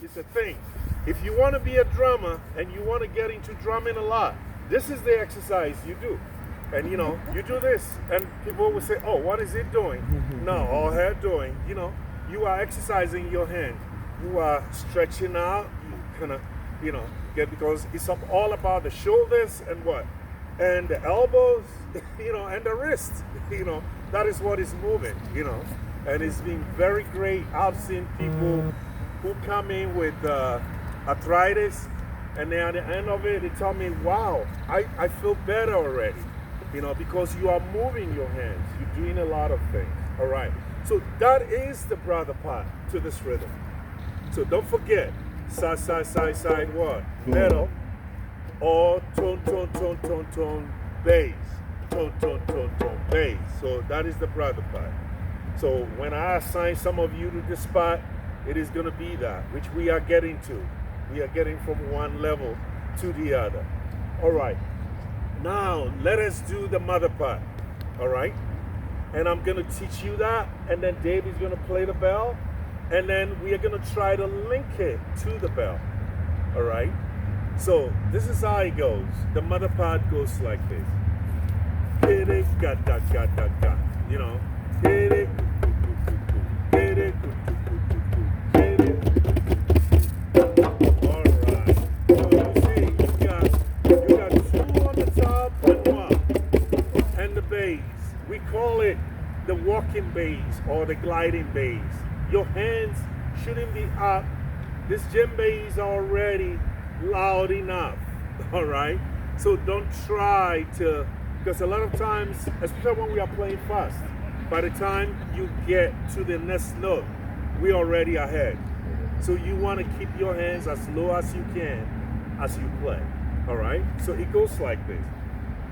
It's a thing. If you want to be a drummer and you want to get into drumming a lot, this is the exercise you do. And you know, you do this, and people will say, oh, what is it doing? No, all head doing, you know, you are exercising your hand. You are stretching out, you kind of, you know, because it's all about the shoulders and what? And the elbows, you know, and the wrist, you know, that is what is moving, you know. And it's been very great. I've seen people who come in with arthritis, and then at the end of it, they tell me, wow, I feel better already. You know, because you are moving your hands. You're doing a lot of things. All right. So that is the brother part to this rhythm. So don't forget, side, side, side, side, what? Middle, or tone, tone, tone, tone, tone, bass. Tone, tone, tone, tone, bass. So that is the brother part. So when I assign some of you to this spot, it is going to be that, which we are getting to. We are getting from one level to the other. All right. Now, let us do the mother part, all right? And I'm going to teach you that, and then Dave is going to play the bell, and then we are going to try to link it to the bell, all right? So, this is how it goes. The mother part goes like this. Hit it, ga da ga da ga. You know, hit it, hit it, hit it. All right. So, you see, you got two on the top and one, and the bass. We call it the walking bass or the gliding bass. Your hands shouldn't be up. This djembe is already loud enough, all right? So don't try to, because a lot of times, especially when we are playing fast, by the time you get to the next note, we're already ahead. So you want to keep your hands as low as you can as you play. All right, so it goes like this.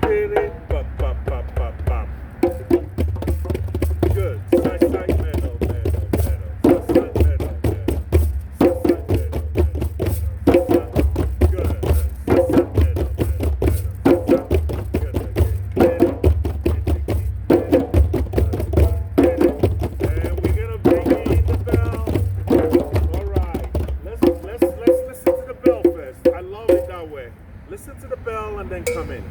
Hit it, bop, bop, bop, bop, bop. Good. Side, side, middle, middle, middle. Side, side, middle, middle. Side, side, middle, middle, middle. Good. Side, side, middle, middle, middle. Good. Hit it. And we're gonna bring in the bell. All right. Let's listen to the bell first. I love it that way. Listen to the bell and then come in.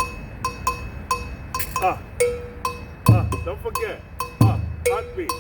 Don't forget. Heartbeat.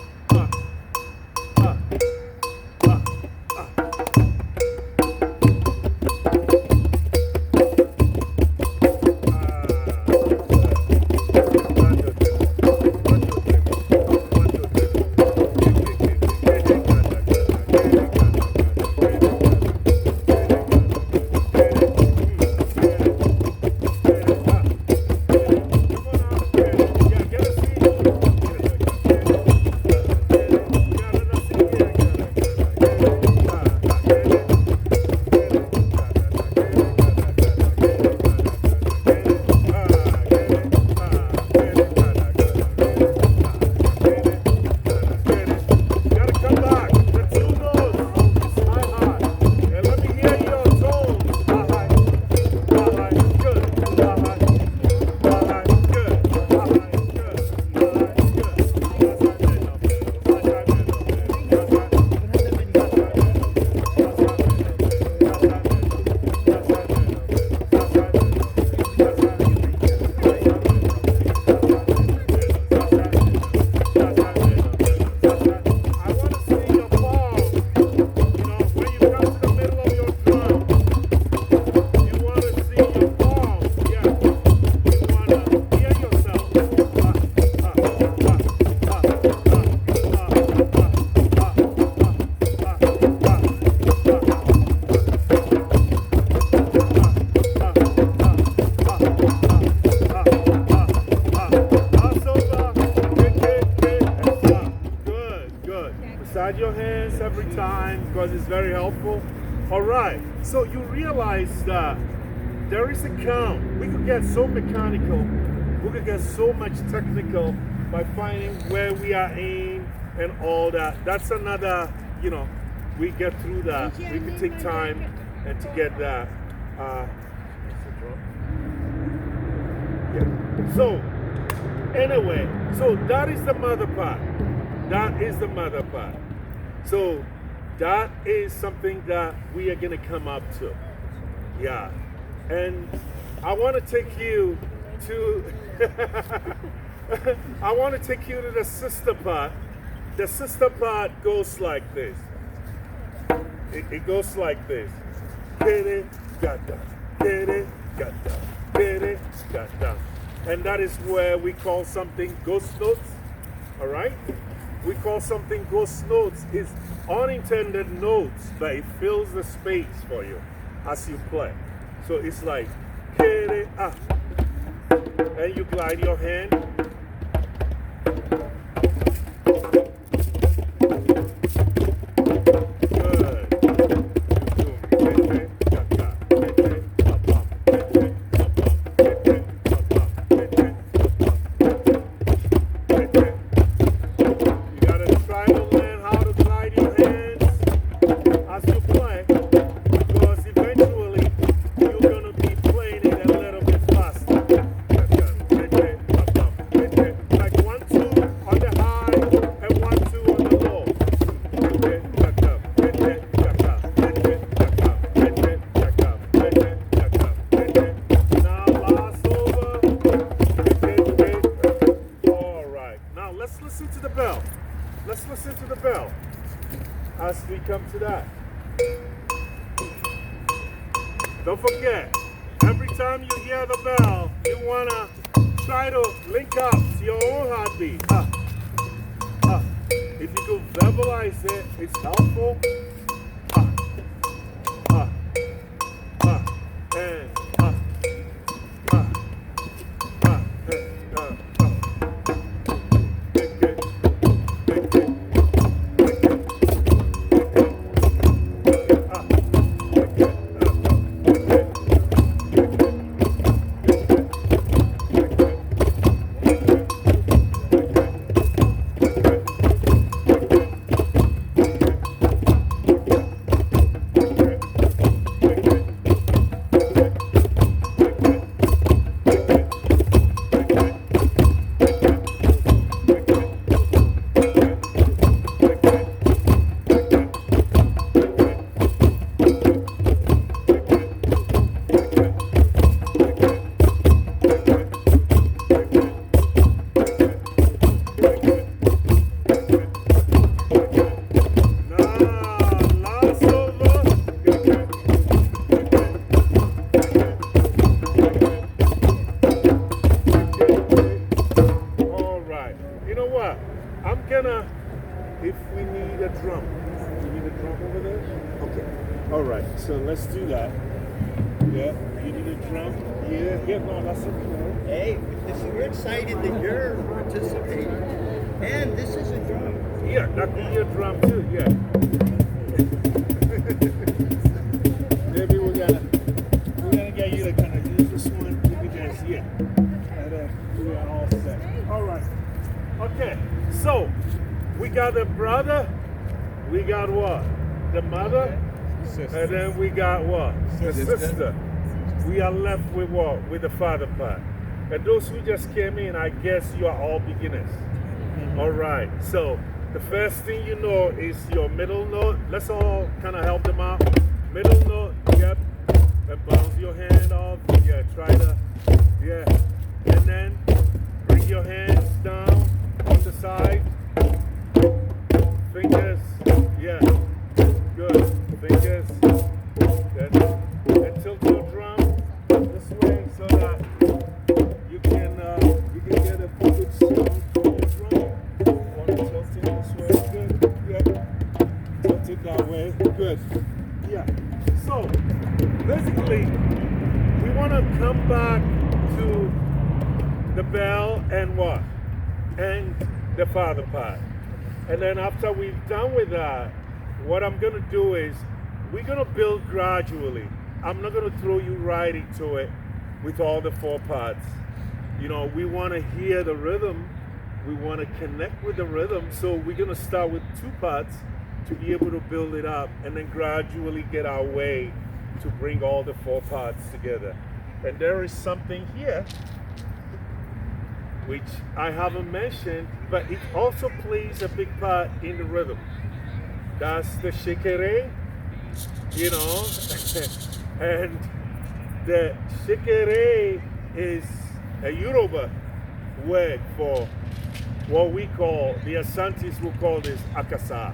Massage your hands every time because it's very helpful. All right, so you realize that there is a count. We could get so mechanical, we could get so much technical by finding where we are in and all that. That's another, you know, we get through that. We can take time and to get that. Yeah. So, anyway, so that is the mother part. That is the mother part. So that is something that we are going to come up to. Yeah. And I want to take you to I want to take you to the sister part. The sister part goes like this. It goes like this. Kere gada, kere gada, kere gada. And that is where we call something ghost notes. All right? We call something ghost notes. It's unintended notes, but it fills the space for you as you play. So it's like kere ah. And you glide your hand. Let's listen to the bell as we come to that. Don't forget, every time you hear the bell, you want to try to link up to your own heartbeat. If you could verbalize it, it's helpful. If we need a drum. You need a drum over there? Okay. All right. So let's do that. Yeah. You need a drum? Yeah. Yeah, no, that's okay. Hey, we're excited that you're participating. And this is a drum. Yeah, that could be a drum too. Yeah. Maybe we're gonna get you to kind of use this one. Maybe that's, yeah. And we are all set. All right. Okay. So, we got the brother, we got what? The mother, sister. And then we got what? The sister. We are left with what? With the father part. And those who just came in, I guess you are all beginners. All right, so the first thing you know is your middle note. Let's all kind of help them out. Middle note, yep. And bounce your hand off. Yeah, try to, yeah. And then bring your hands down on the side. Fingers, yeah, good. Fingers, and tilt your drum this way so that you can get a good sound from your drum. Want to tilt it this way, good, yeah. Tilt it that way, good, yeah. So basically, we want to come back to the bell and what, and the father part. And then after we've done with that, what I'm going to do is we're going to build gradually. I'm not going to throw you right into it with all the four parts. You know, we want to hear the rhythm. We want to connect with the rhythm. So we're going to start with two parts to be able to build it up and then gradually get our way to bring all the four parts together. And there is something here which I haven't mentioned, but it also plays a big part in the rhythm. That's the shikere, you know. And the shikere is a Yoruba word for what we call, the Asantis will call this akasa.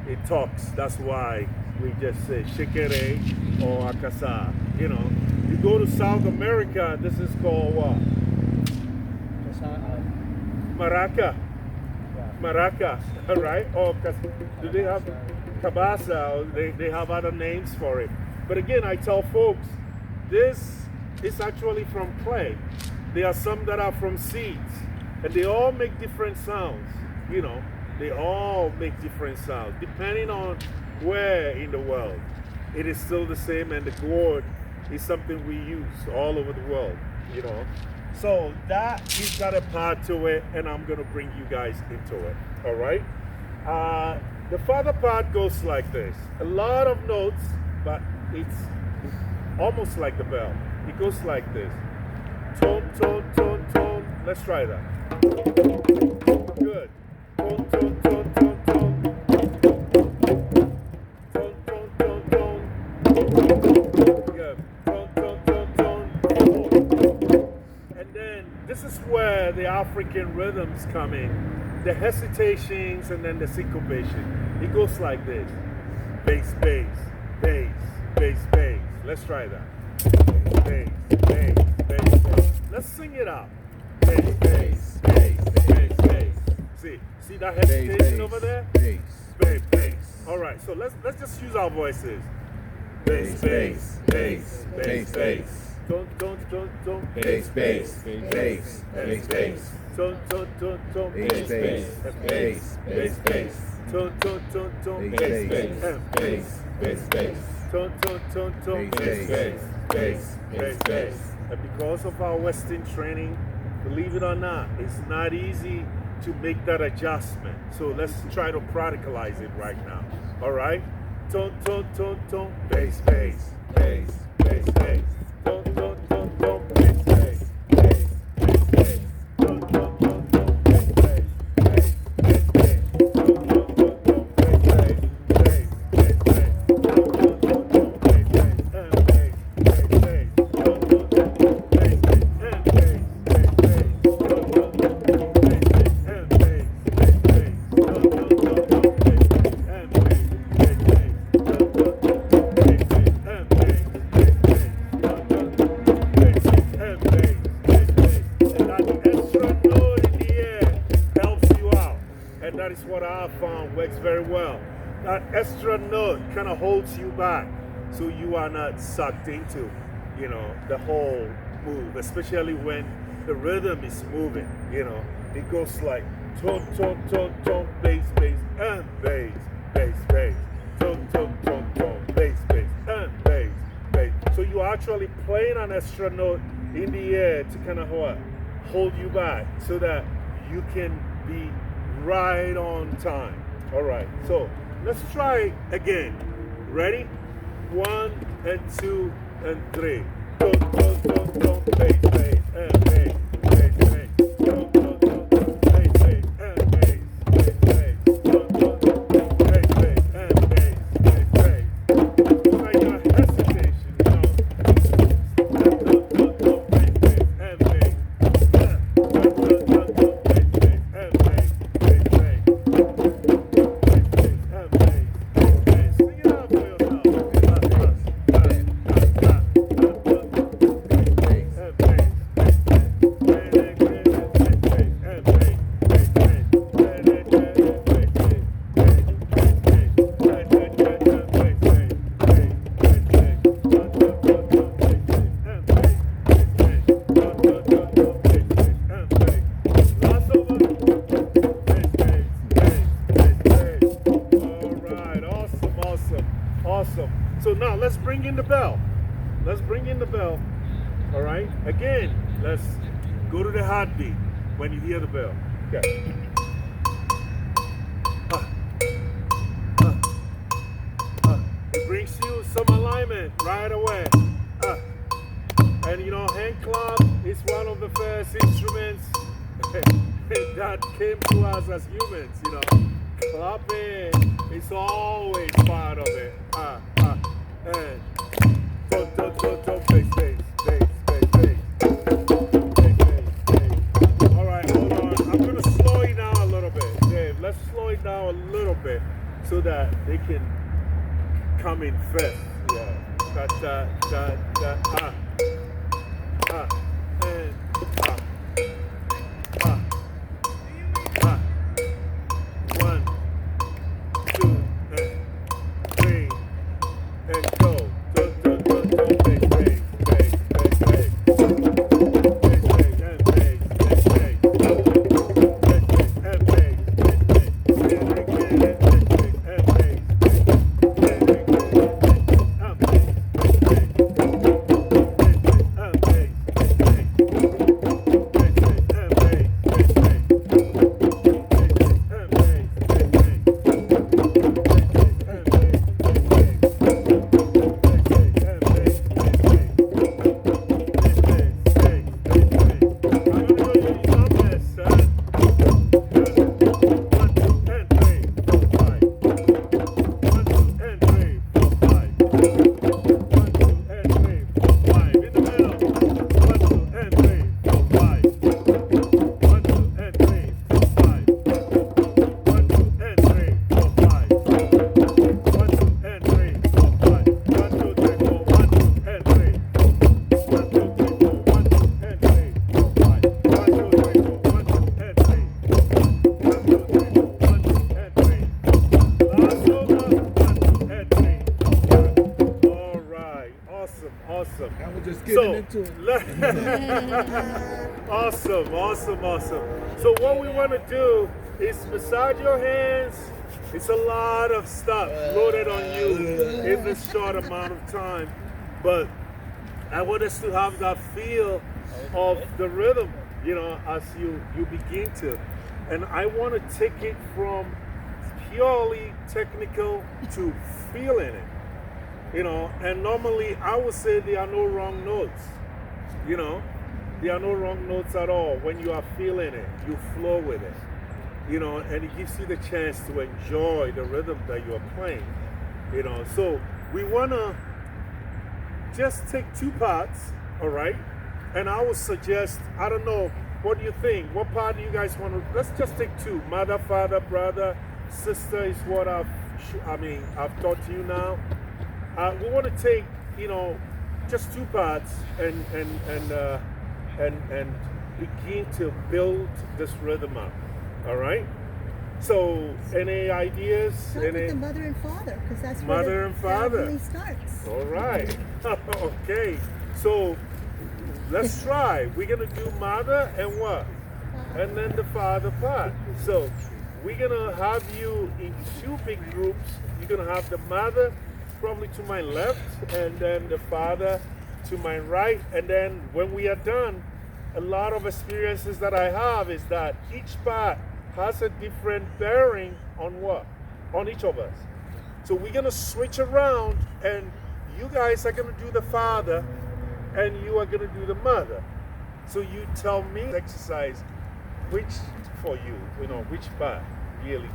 It talks. That's why we just say shikere or akasa. You know, you go to South America, this is called what? Maraca. Maraca, right? Or do they have cabasa? Or they have other names for it. But again, I tell folks, this is actually from clay. There are some that are from seeds. And they all make different sounds. You know, they all make different sounds. Depending on where in the world, it is still the same. And the gourd is something we use all over the world, you know. So that is got a part to it, and I'm going to bring you guys into it, all right? The father part goes like this. A lot of notes, but it's almost like the bell. It goes like this. Tone, tone, tone, tone. Let's try that. Good. Tone, tone, tone, tone, tone. Tone, tone, tone, tone. Good. Tone, tone, tone, tone. And then this is where the African rhythms come in. The hesitations and then the syncopation. It goes like this. Bass, bass, bass, bass, bass. Let's try that. Bass, bass, bass, bass. Let's sing it out. Bass, bass, bass, bass, bass. See that hesitation over there? Bass, bass, bass. All right, so let's just use our voices. Bass, bass, bass, bass, bass. Don't. bass, bass, bass, bass, bass. Don't. Bass, bass, bass, bass, bass. Don't. Bass, bass, bass, bass. Don't. Bass, bass. And because of our Western training, believe it or not, it's not easy to make that adjustment. So let's try to practicalize it right now. All right? Tone. Bass, bass, bass, bass, bass. Tone, bass, bass, bass, bass, bass. Tone, bass, bass, bass, bass, bass. Tone, bass, bass, bass, bass, bass. Tone, bass, bass, bass, bass, bass. Tone, bass, bass, bass, bass, bass. That is what I found works very well. That extra note kind of holds you back so you are not sucked into, you know, the whole move, especially when the rhythm is moving, you know. It goes like tone, bass, bass, and bass, bass, bass. Tone, bass, bass, and bass, bass. So you're actually playing an extra note in the air to kind of hold you back so that you can be right on time. All right, so let's try again. Ready? 1 and 2 and 3. Don't, bass, bass, and bass, bass, bass. Don't, bass, bass, and bass, bass, bass. Don't, bass, bass, and bass, bass, bass. It's like a hesitation, you know. Don't, bass, bass, and bass. Awesome. So now let's bring in the bell. Let's bring in the bell. All right. Again, let's go to the heartbeat when you hear the bell. Okay. It brings you some alignment right away. And you know, hand clap is one of the first instruments that came to us as humans, you know. Clapping. It's always part of it. And bass, bass, bass, bass, bass. All right, hold on. I'm going to slow it down a little bit. Dave, let's slow it down a little bit so that they can come in first. Yeah. Da, da, da, da, and one, two, and three, and go. Bass, bass, bass, bass, bass, bass. Bass, bass, and bass, bass, bass. Bass, bass, and bass, bass, bass. And again, and bass, bass, and bass, bass. And again, and bass, bass, bass, bass. Awesome. I was just getting into it. Awesome. So what we want to do is massage your hands. It's a lot of stuff loaded on you in this short amount of time. But I want us to have that feel of the rhythm, as you begin to. And I want to take it from purely technical to feeling it. And normally I would say there are no wrong notes. There are no wrong notes at all. When you are feeling it, you flow with it. And it gives you the chance to enjoy the rhythm that you are playing. So we want to just take two parts, all right? And I would suggest, I don't know, what do you think? What part do you guys want to, let's just take two. Mother, father, brother, sister is what I've taught you now. We want to take, just two parts and begin to build this rhythm up. All right? So, any ideas? Start with the mother and father, because that's mother where and father really starts. All right. Okay. So, let's try. We're going to do mother and what? And then the father part. So, we're going to have you in two big groups. You're going to have the mother probably to my left, and then the father to my right. And then when we are done, a lot of experiences that I have is that each part has a different bearing on what? On each of us. So we're going to switch around, and you guys are going to do the father, and you are going to do the mother. So you tell me, exercise, which for you, which part really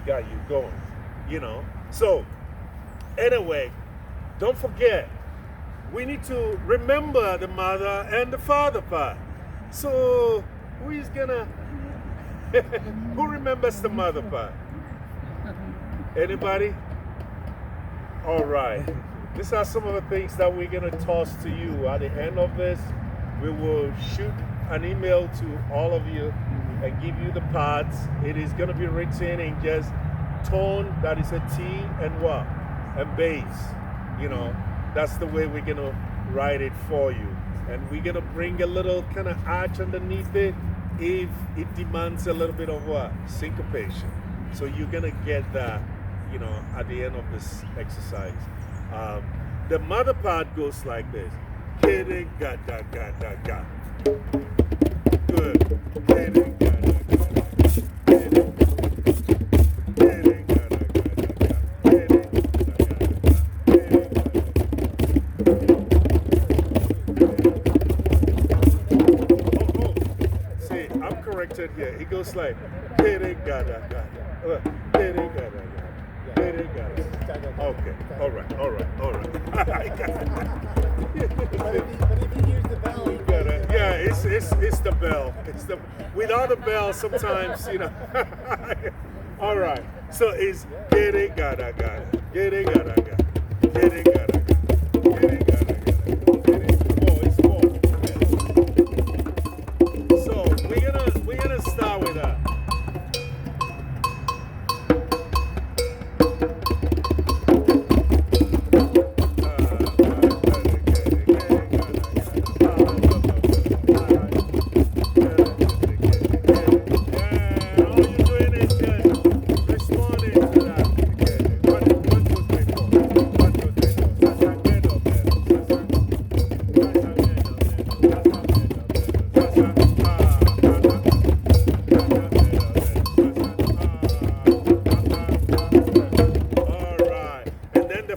got you going, So, anyway, don't forget, we need to remember the mother and the father part. So, who remembers the mother part? Anybody? All right. These are some of the things that we're going to toss to you. At the end of this, we will shoot an email to all of you and give you the parts. It is going to be written in just tone, that is a T, and what? And bass. That's the way we're going to write it for you. And we're going to bring a little kind of arch underneath it if it demands a little bit of what? Syncopation. So you're going to get that, at the end of this exercise. The mother part goes like this. Good. See, I'm corrected here. It goes like got it. Okay, all right. I got it. But if you use the bell, you Got it. Yeah, it's the bell. Without the bell, sometimes, you know. All right. So it's get it, gotta, get it, gotta, get it, gotta, get it, gotta, get it. Oh, it's four. Okay. So we're gonna start with that.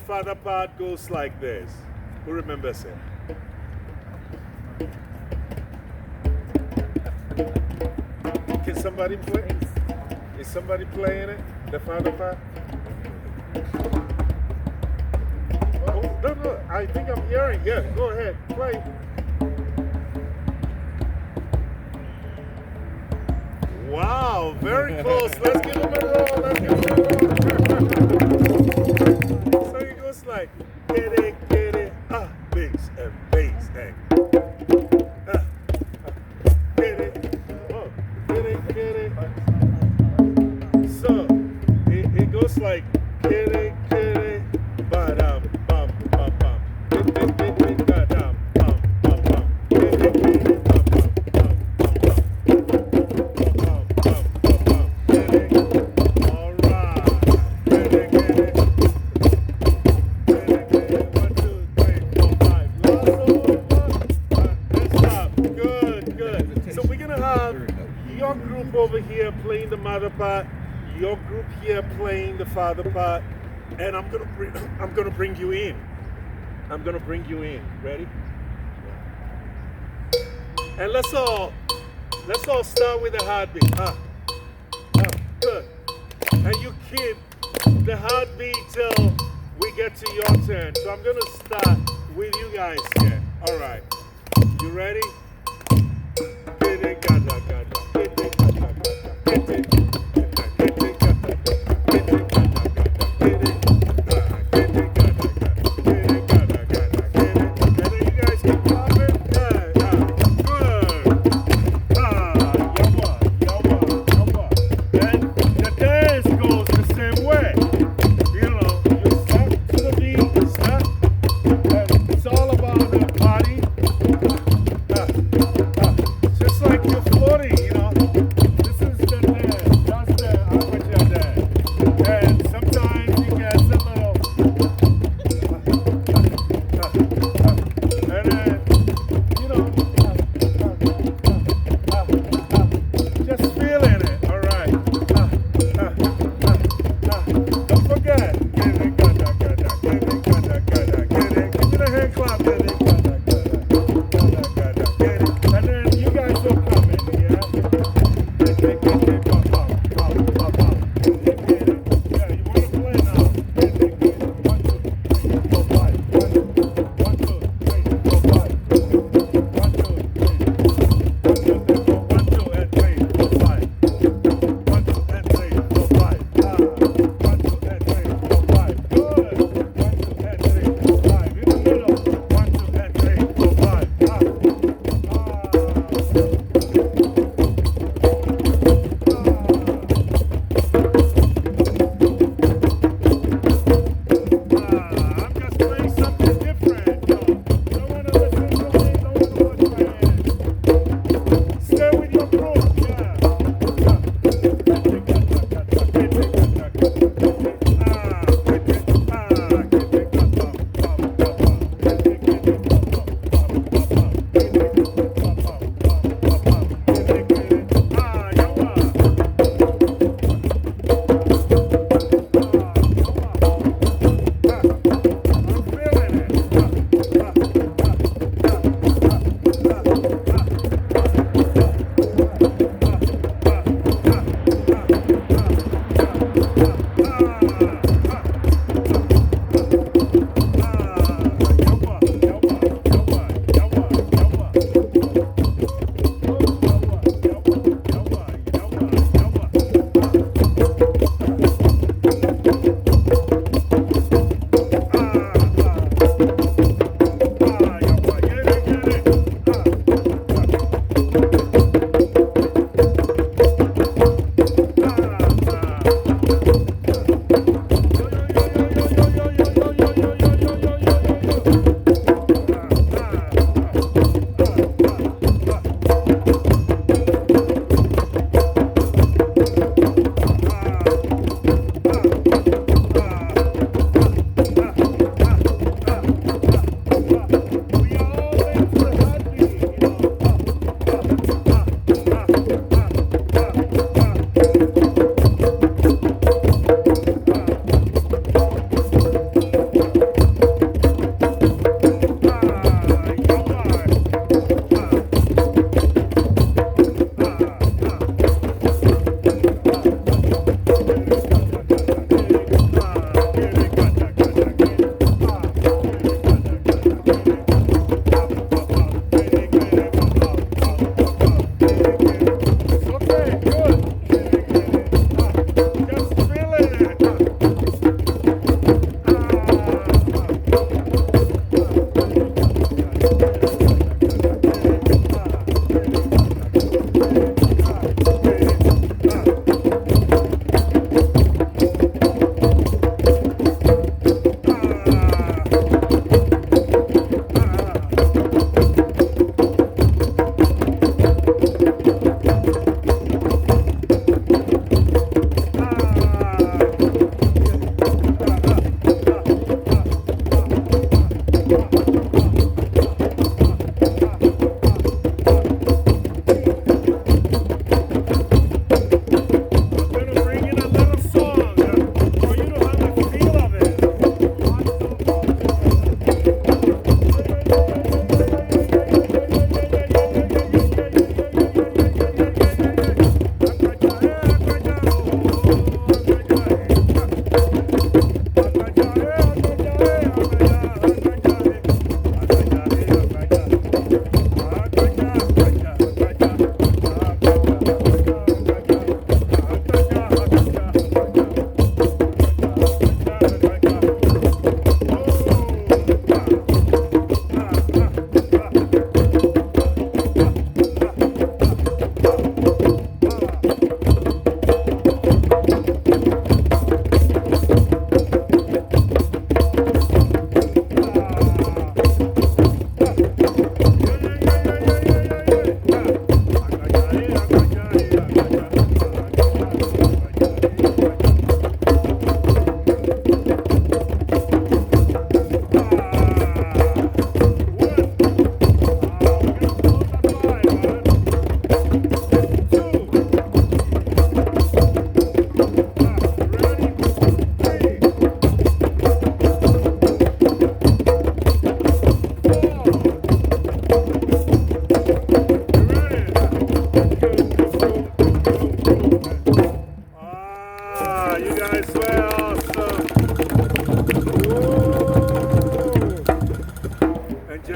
Father part goes like this. Who remembers it? Can somebody play? Is somebody playing it? The father part? Oh, no. I think I'm hearing. Yeah, go ahead. Play. Wow, very close. Let's give him a roll. Let's give him a roll. So it goes like, get it, bass and bass and get it, oh, get it. So it goes like, get it, ba-dum, bum, bum, bum, get it, ba-dum, bum, bum, bum, get it, bum, bum, bum, bum, bum, get it, all right, get it. Your group over here playing the mother part, your group here playing the father part, and I'm gonna bring you in. I'm gonna bring you in. Ready? And let's all start with the heartbeat. Good. And you keep the heartbeat till we get to your turn. So I'm gonna start with you guys here. All right. You ready? Just like you're floating, you know. This is the dance.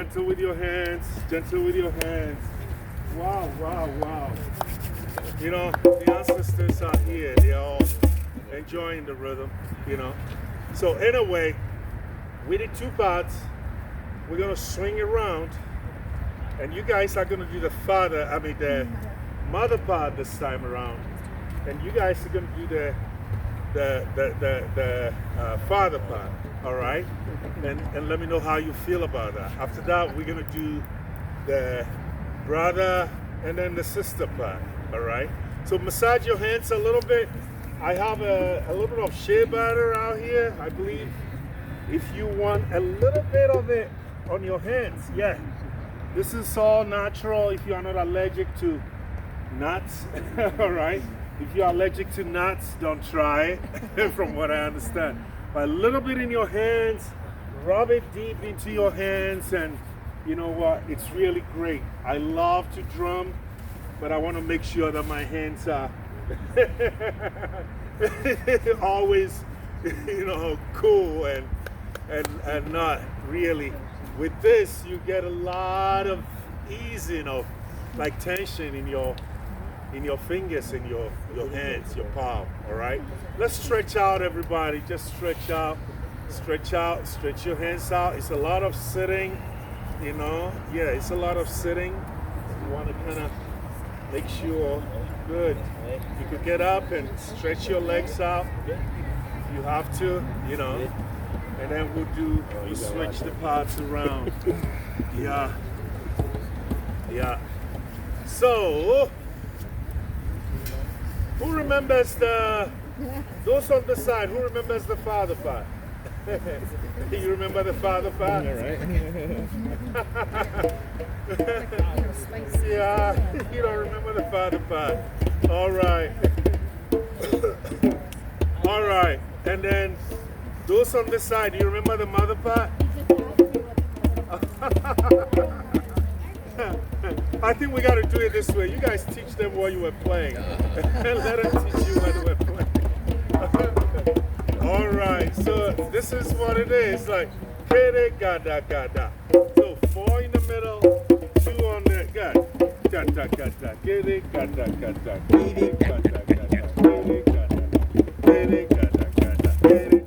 Gentle with your hands. Gentle with your hands. Wow, wow, wow. You know, the ancestors are here. They're all enjoying the rhythm, you know. So anyway, we did 2 parts. We're going to swing around. And you guys are going to do the mother part this time around. And you guys are going to do the father part. All right? And let me know how you feel about that. After that, we're going to do the brother and then the sister part. All right? So massage your hands a little bit. I have a little bit of shea butter out here, I believe. If you want a little bit of it on your hands, yeah. This is all natural if you are not allergic to nuts. All right? If you are allergic to nuts, don't try it, from what I understand. But a little bit in your hands, rub it deep into your hands, and you know what? It's really great. I love to drum, but I want to make sure that my hands are always, you know, cool and not really. With this, you get a lot of easing of like tension in your fingers, in your hands, your palm. All right? Let's stretch out, everybody. Just stretch out, stretch your hands out. It's a lot of sitting, you know. Yeah, it's a lot of sitting. You want to kind of make sure, good. You could get up and stretch your legs out if you have to, you know. And then we'll switch the parts around. Yeah. Yeah. So, who remembers those on the side, who remembers the father part? You remember the father part? Yeah, right? Yeah, you don't remember the father part. All right. All right. And then those on this side, do you remember the mother part? I think we got to do it this way. You guys teach them while you were playing. And let them teach you while they were playing. All right, so this is what it is. Like, kere gada gada. So 4 in the middle, 2 on the gada. Gada gada. Kere gada gada. Kere gada gada. Kere gada. Kere gada gada. Kere.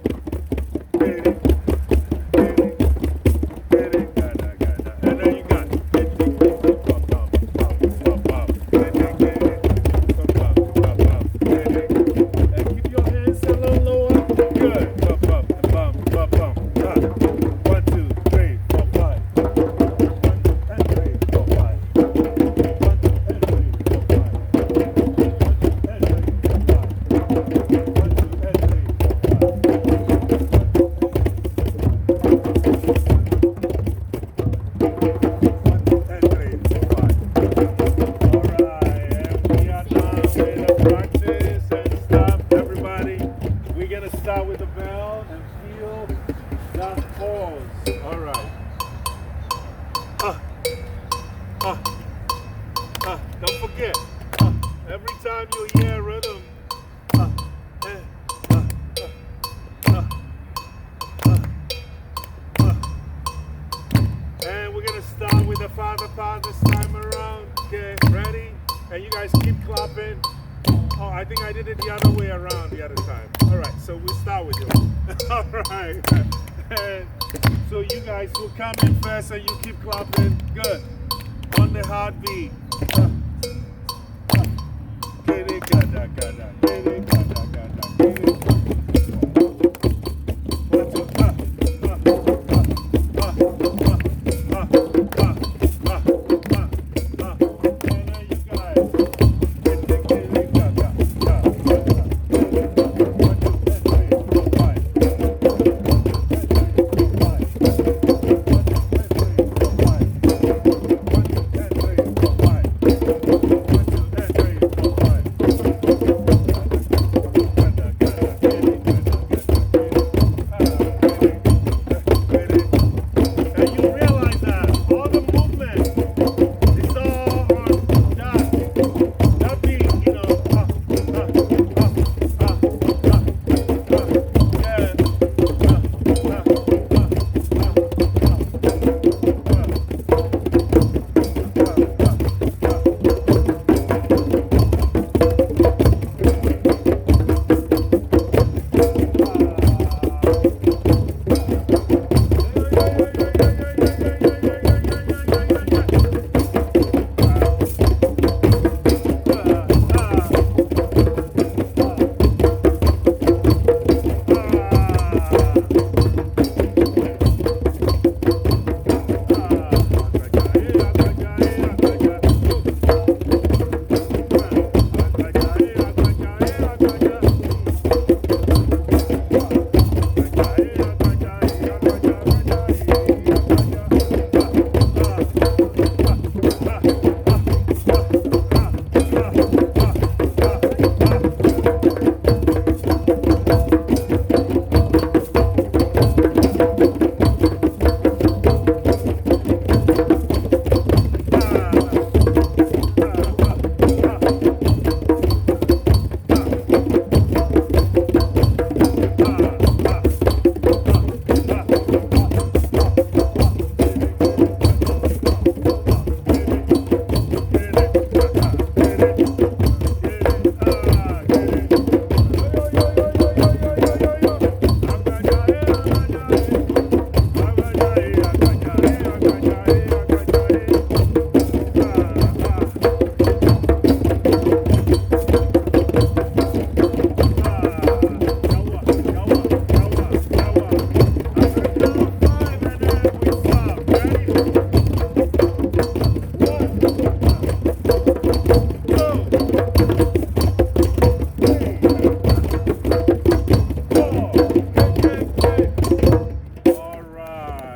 Don't forget, every time you hear a rhythm, and we're going to start with the father part this time around. Okay, ready? And you guys keep clapping. Oh, I think I did it the other way around the other time. All right, so we'll start with you. All right. And so you guys will come in first and you keep clapping. Good. On the heartbeat.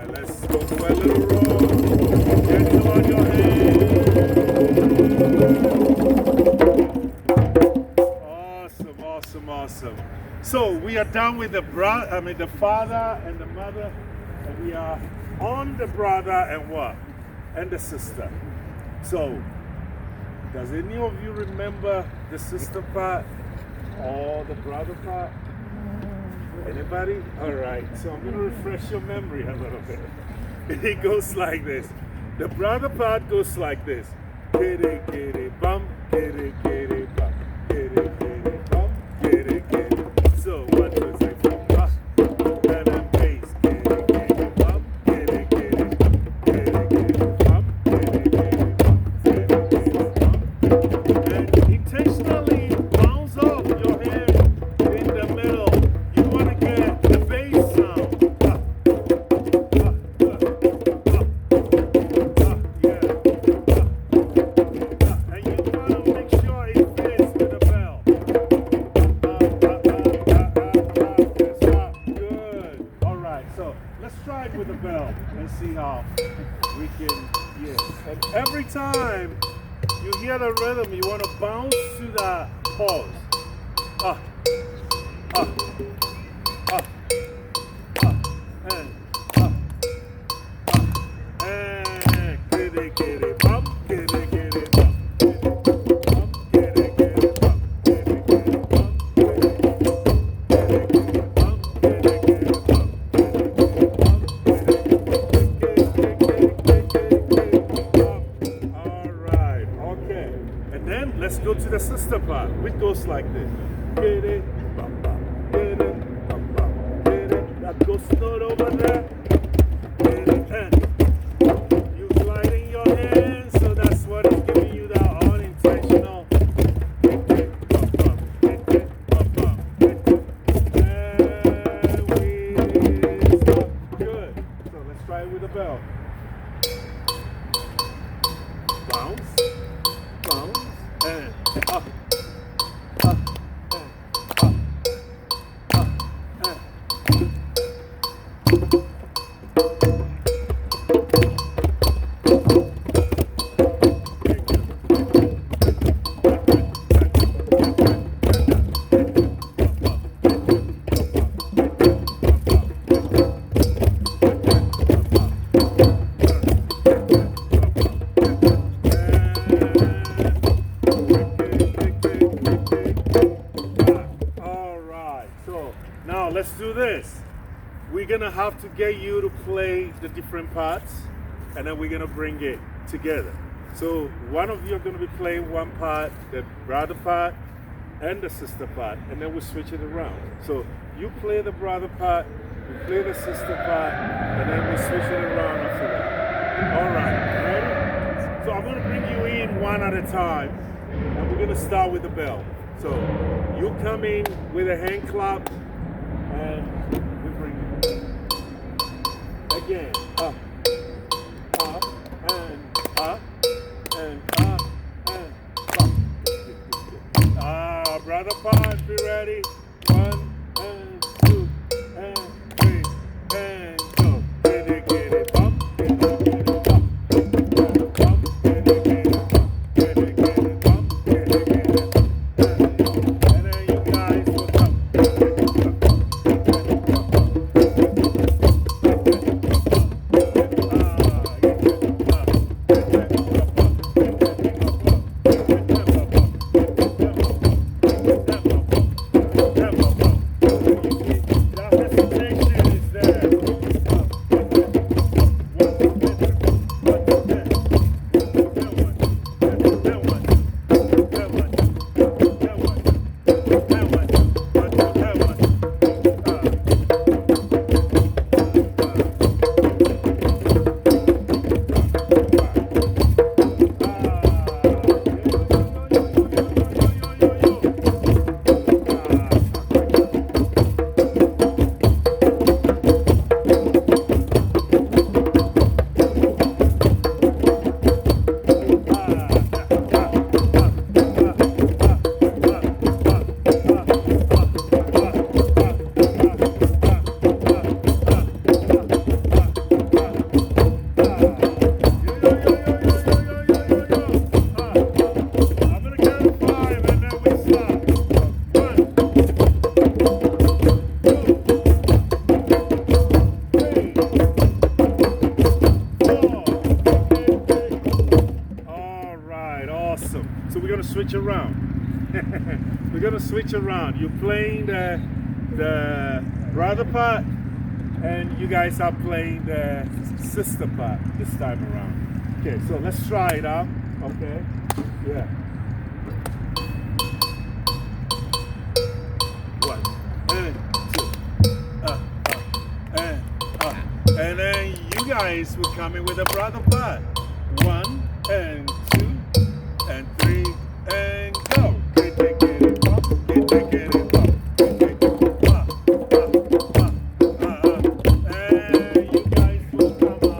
right, let's go for a little roll. Gentle on your hand. Awesome, awesome, awesome. So we are done with the the father and the mother, and we are on the brother and what? And the sister. So, does any of you remember the sister part or the brother part? Anybody? All right, so I'm going to refresh your memory a little bit. It goes like this. The brother part goes like this. Kitty, kitty, bum, kitty, kitty, bum, kitty, kitty, bum, kitty, kitty. So, 1, 2, 3, 4, bum, and then bass, kitty, kitty, bum, kitty, kitty, kitty, kitty, bum, kitty, kitty, bum, kitty, kitty, bum. And intentionally bounce off your hand in the middle. You want to get the bass sound. And you want to make sure it fits with the bell. Good. All right, so let's try it with the bell and see how we can, yes. And every time you hear the rhythm, you want to bounce to the pause. And kitty, kitty, bum, kitty, kitty, bum, kitty, bum, kitty, kitty, bum, kitty, kitty, bum, kitty, kitty, bum, kitty, kitty, bum, all right, okay. And then let's go to the sister part, which goes like this. Kitty, bum, bum, kitty, bum, bum, kitty. That goes note over there. Kitty, and you sliding your hands, so that's what is giving you that unintentional. Kitty, bum, bum, kitty, bum, bum, kitty. And we stop. Good. So let's try it with the bell. Bounce, bounce, and up, up, and up, up, and. All right, so now let's do this. We're gonna have to get you to play the different parts, and then we're gonna bring it together. So one of you are gonna be playing one part, the brother part, and the sister part, and then we switch it around. So you play the brother part, you play the sister part, and then we switch it around after that. All right, ready? So I'm gonna bring you in one at a time, and we're gonna start with the bell. So you come in with a hand clap, and we bring you again, up, up, and up, and up, and up. Brother part, be ready. 1, and 2, and 3, and go. Kitty, kitty, bump, kitty, kitty, bump, kitty, kitty, bump, kitty, kitty, bump, kitty, kitty, bump, kitty, kitty, bump. And then you guys will come. switch around. We're gonna switch around. You're playing the brother part, and you guys are playing the sister part this time around. Okay, so let's try it out. Okay, yeah. One, and two, and then you guys will come in with a brother part. 1 and 2 and 3 and go. Get it up, get it up. And you guys will come up.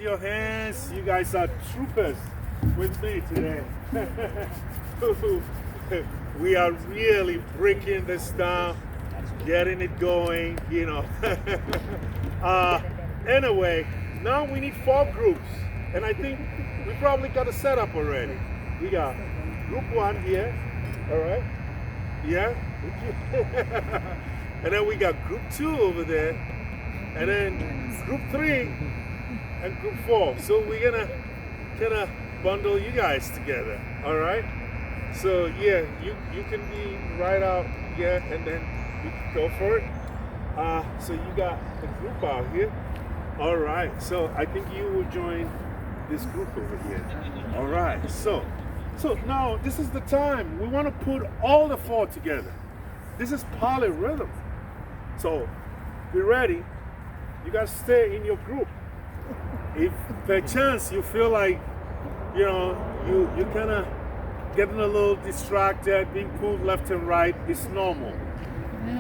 Your hands, you guys are troopers with me today. We are really breaking this down, getting it going, you know. Anyway, now we need 4 groups, and I think we probably got a setup already. We got group 1 here, all right? Yeah? And then we got group 2 over there, and then group 3. And group 4. So we're gonna kind of bundle you guys together, all right? So yeah, you can be right out here, and then we can go for it. So you got a group out here, all right? So I think you will join this group over here, all right? So now this is the time we want to put all the 4 together. This is polyrhythm. So be ready. You guys stay in your group. If per chance you feel like, you know, you kind of getting a little distracted, being pulled left and right, it's normal.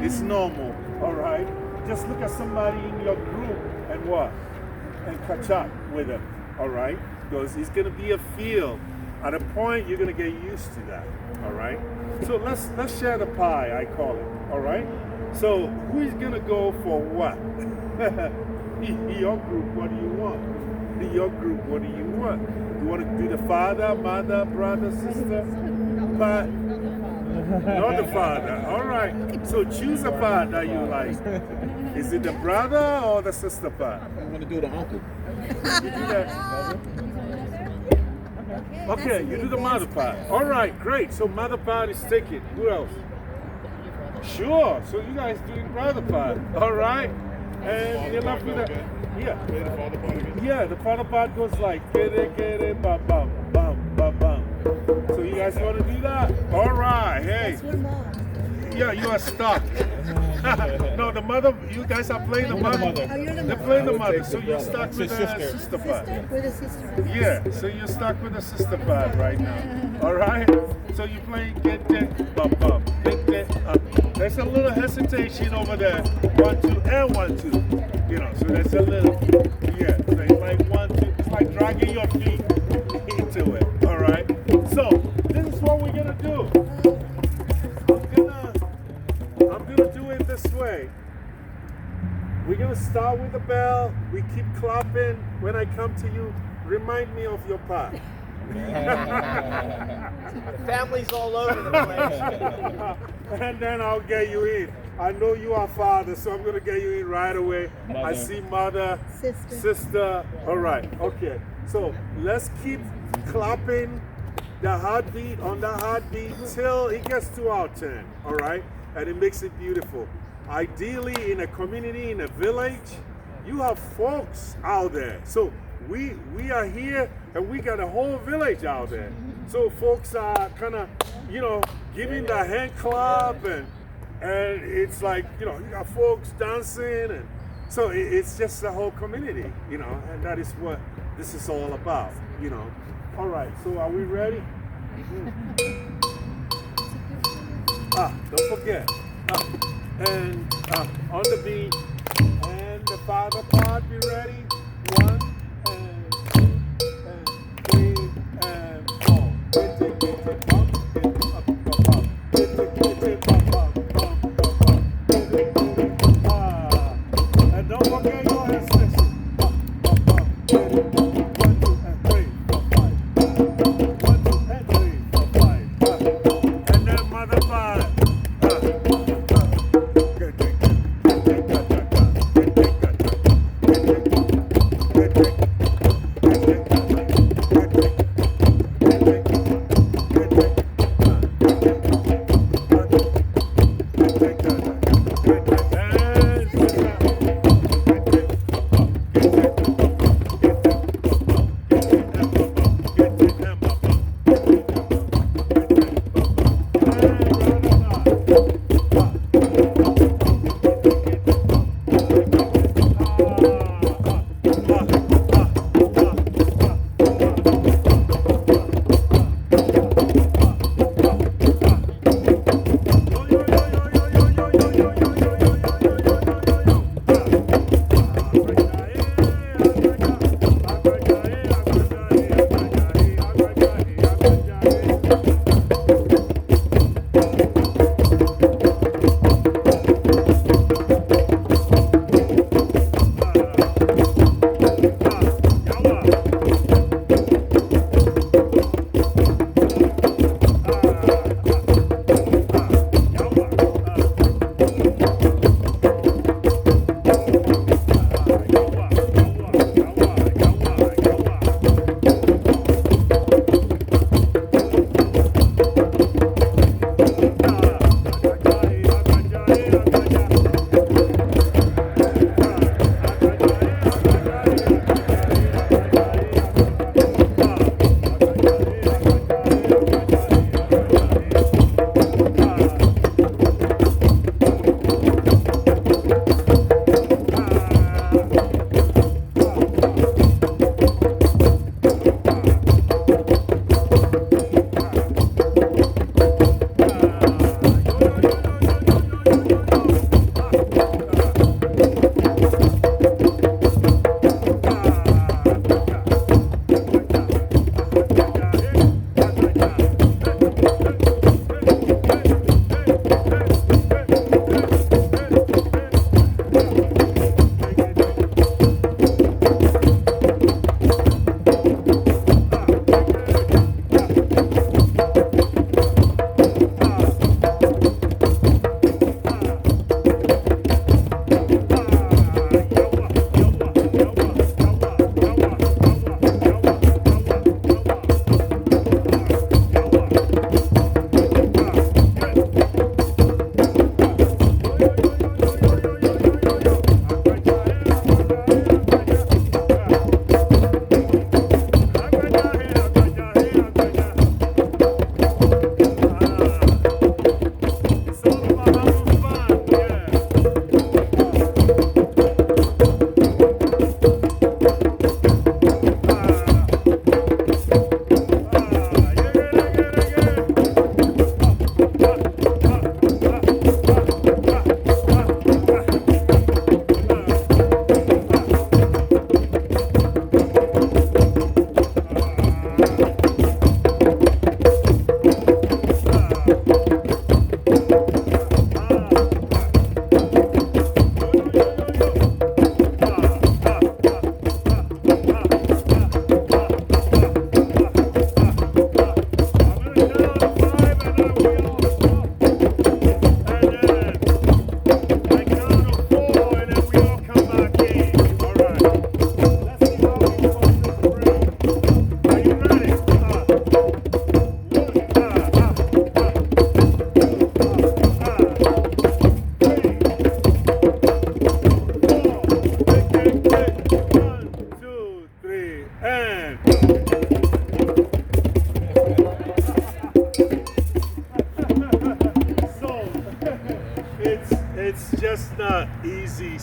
It's normal, all right? Just look at somebody in your group and what? And catch up with them, all right? Because it's going to be a feel. At a point, you're going to get used to that, all right? So let's share the pie, I call it, all right? So who is going to go for what? In your group, what do you want? In your group, what do you want? You want to do the father, mother, brother, sister part? Not the father. All right. So choose a part that you like. Is it the brother or the sister part? I want to do the uncle. You do that. Okay, you do the mother part. All right, great. So mother part is taken. Who else? Sure. So you guys doing brother part. All right. And you're left with a, yeah, the father part goes like, get it, bum, bum, bum, bum, bum. So you guys want to do that? All right, hey. Yeah, you are stuck. No, the mother, you guys are playing the mother. They're playing the mother, so you're stuck with the sister part. With a sister. Yeah, so you're stuck with the sister part right now. All right? So you're playing get it, bum, bum, get it, up. There's a little hesitation over there. 1, 2, and 1, 2. You know, so there's a little, yeah. So it's like 1, 2. It's like dragging your feet into it. All right? So this is what we're going to do. I'm gonna do it this way. We're gonna start with the bell. We keep clapping. When I come to you, remind me of your part. The family's all over the place. And then I'll get you in. I know you are father, so I'm going to get you in right away. I see mother, sister. All right, okay. So let's keep clapping the heartbeat on the heartbeat till it gets to our turn. All right, and it makes it beautiful. Ideally, in a community, in a village, you have folks out there. So we are here and we got a whole village out there. So folks are kind of, you know, giving the hand clap and it's like, you know, you got folks dancing and so it's just the whole community, you know, and that is what this is all about, you know. All right, so are we ready? Don't forget. And on the beat and the father part, be ready. 1 and 2 and 3 and 4. Get it, bump, get it, up, get it, bump, bump, get it, and don't forget your hand session. Get it, 1, 2 and 3, 4, 5. 1, 2 and 3, 4, 5. And then mother part.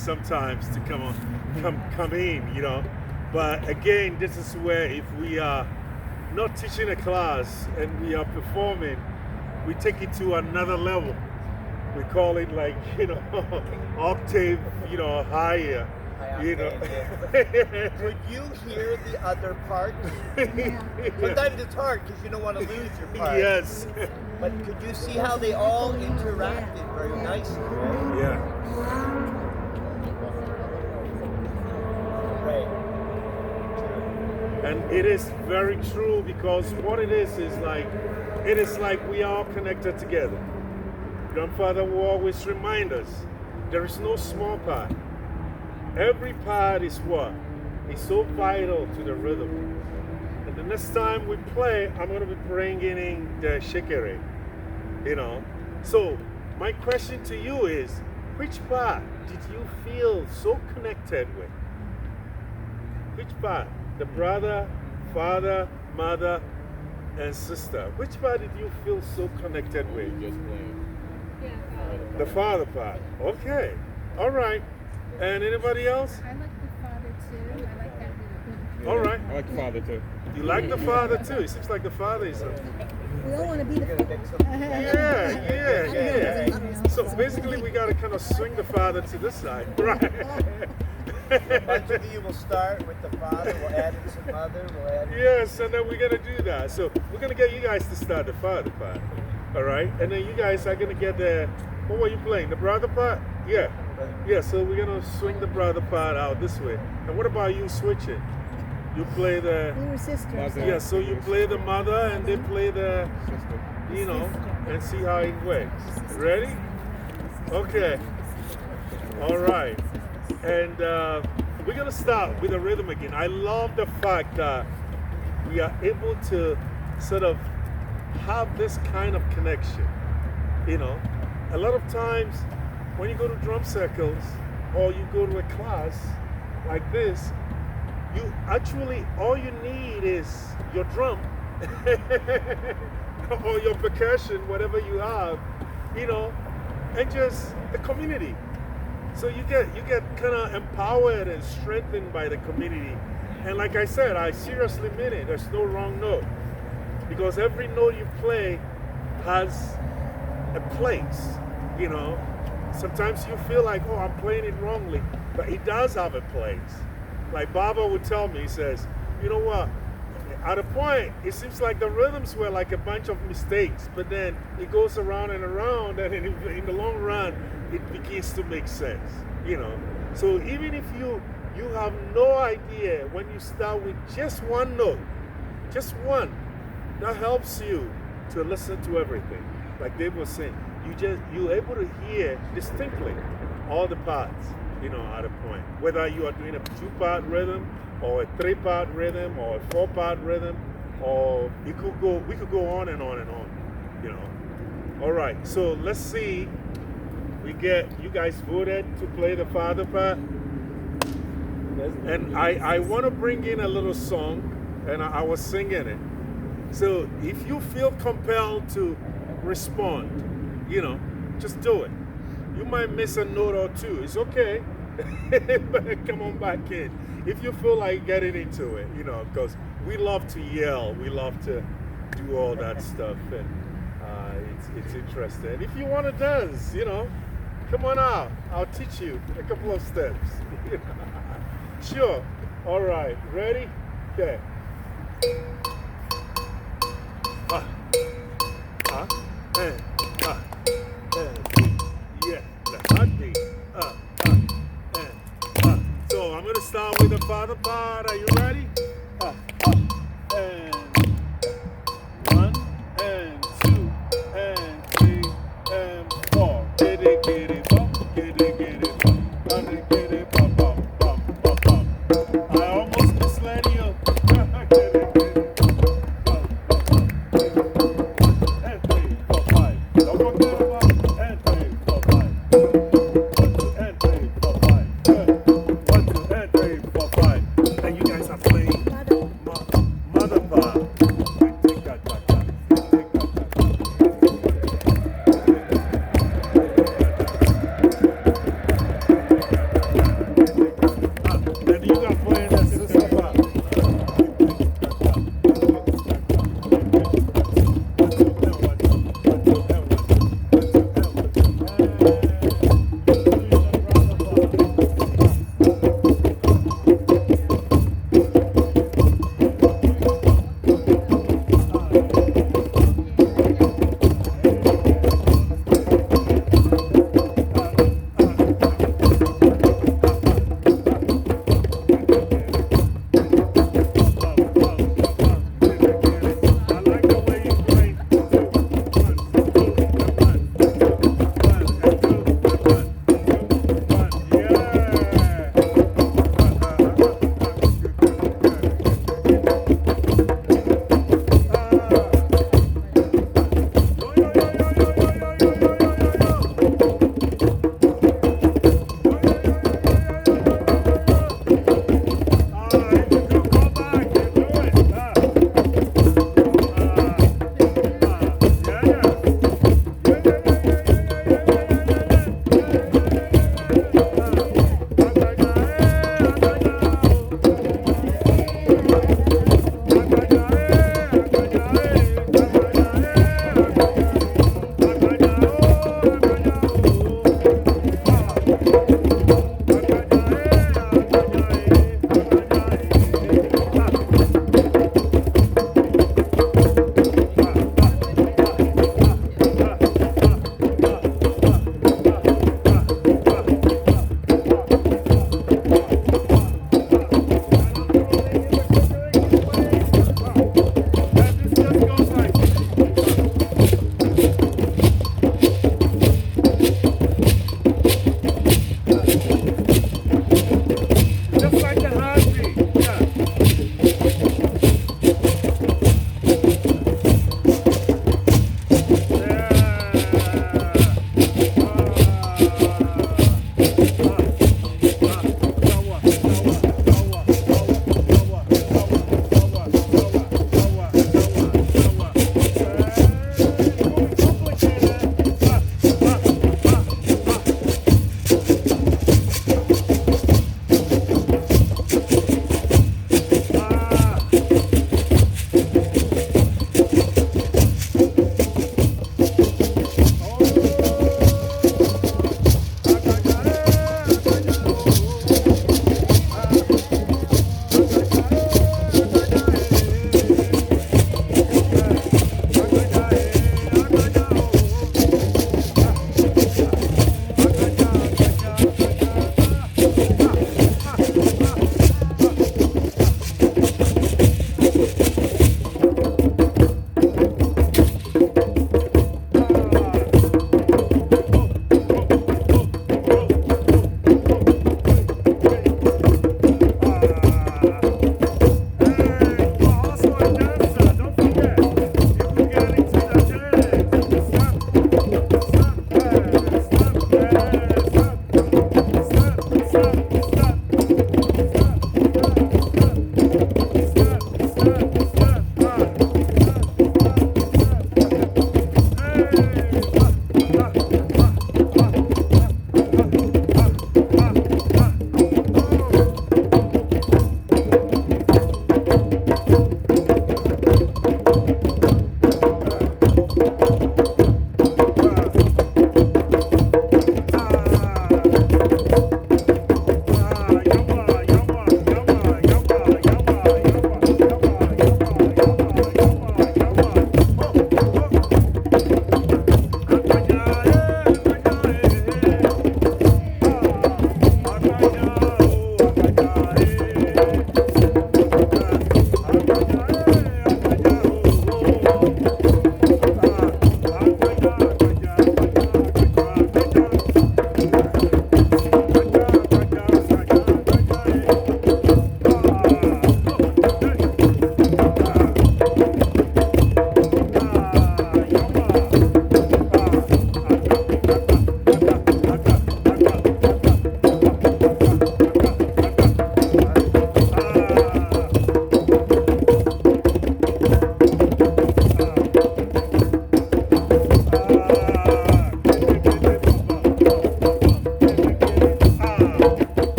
sometimes to come in, you know. But again, this is where if we are not teaching a class and we are performing, we take it to another level. We call it like, you know, octave, you know, higher. You know. Could you hear the other part? Sometimes it's hard because you don't want to lose your part. Yes. But could you see how they all interacted very nicely, right? Yeah. Right. And it is very true because what it is like we are all connected together. Grandfather will always remind us there is no small part. Every part is what? Is so vital to the rhythm. And the next time we play, I'm going to be bringing in the shekere. You know? So, my question to you is, which part did you feel so connected with? Which part? The brother, father, mother, and sister. Which part did you feel so connected with? Just playing. The father part. Okay. All right. And anybody else? I like the father too. I like that rhythm. All right. I like the father too. You like the father too? It seems like the father is. We all want to be the Yeah. So basically, we got to kind of swing the father to this side. Right. A bunch of you will start with the father, we'll add in some mother, we'll add in... Yes, and then we're going to do that. So we're going to get you guys to start the father part. All right? And then you guys are going to get the, what were you playing? The brother part? Yeah. Yeah, so we're going to swing the brother part out this way. And what about you switching? You play the, We were sisters. yeah, so you play the mother and they play the, you know, and see how it works. Ready? Okay. All right. And we're going to start with the rhythm again. I love the fact that we are able to sort of have this kind of connection. You know, a lot of times when you go to drum circles or you go to a class like this, you actually, all you need is your drum or your percussion, whatever you have, you know, and just the community. So you get kind of empowered and strengthened by the community. And like I said, I seriously mean it. There's no wrong note. Because every note you play has a place, you know. Sometimes you feel like, oh, I'm playing it wrongly. But it does have a place. Like Baba would tell me, he says, you know what? At a point, it seems like the rhythms were like a bunch of mistakes, but then it goes around and around, and in the long run, it begins to make sense, you know. So even if you have no idea when you start with just one note, just one, that helps you to listen to everything. Like Dave was saying, you're able to hear distinctly all the parts, you know, at a point. Whether you are doing a 2-part rhythm, or a 3-part rhythm, or a 4-part rhythm, or we could go on and on and on, you know. All right, so let's see. You guys voted to play the father part. And I want to bring in a little song, and I was singing it. So if you feel compelled to respond, you know, just do it. You might miss a note or two. It's okay. But come on back in. If you feel like getting into it, you know, because we love to yell. We love to do all that stuff. And it's interesting. And if you want to dance, you know, come on out. I'll teach you a couple of steps. Sure. All right. Ready? Okay. Yeah, the heartbeat. So I'm gonna start with the father part. Are you ready? And 1 and 2 and 3 and 4. Get it, bump, get it, bump, get it, bump, bump, bump, bump, bump. I almost misled you. Get it, bump, bump, bump. And 3, 4, 5. Don't forget about and 3, 4, 5. 1, 2, and 3, 4, 5. Good. 1, 2, and 3, 4, 5. And you guys are playing.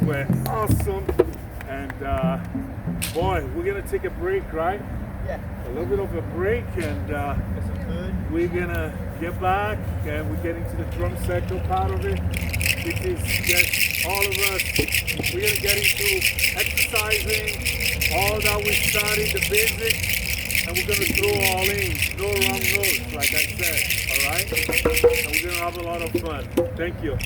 were awesome. And boy, we're gonna take a break, right? Yeah. A little bit of a break, and Get some food. we're gonna get back and we're getting to the drum circle part of it. Because yes, all of us, we're gonna get into exercising, all that we studied, the basics, and we're gonna throw all in, no wrong notes, like I said, alright? And we're gonna have a lot of fun. Thank you.